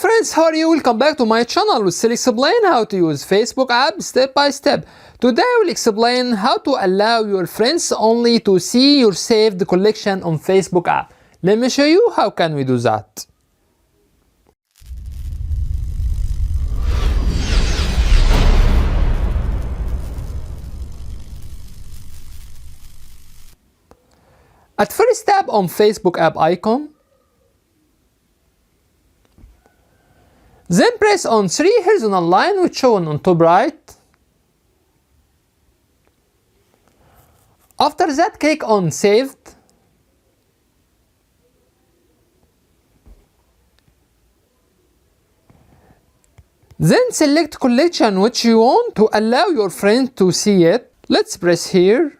friends, how are you? Welcome back to my channel. We'll explain how to use Facebook app step by step. Today we'll explain how to allow your friends only to see your saved collection on Facebook app. Let me show you how can we do that. At first, tap on Facebook app icon. Then press on 3 horizontal line which shown on top right. After that, click on Saved. Then select collection which you want to allow your friend to see it. Let's press here.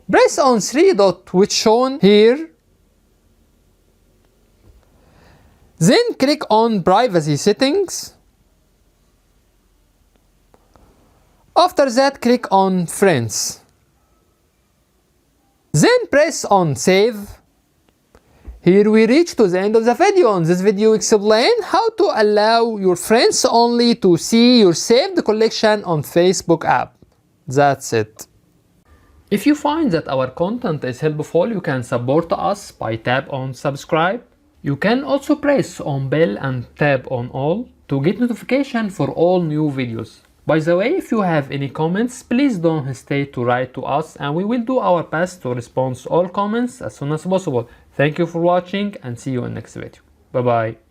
Press on 3 dot which shown here. Then click on Privacy Settings. After that, click on Friends. Then press on Save. Here we reach to the end of the video. In this video, explain how to allow your friends only to see your saved collection on Facebook app. That's it. If you find that our content is helpful, you can support us by tap on subscribe. You can also press on bell and tap on all to get notification for all new videos. By the way, if you have any comments, please don't hesitate to write to us and we will do our best to respond to all comments as soon as possible. Thank you for watching and see you in next video. Bye bye.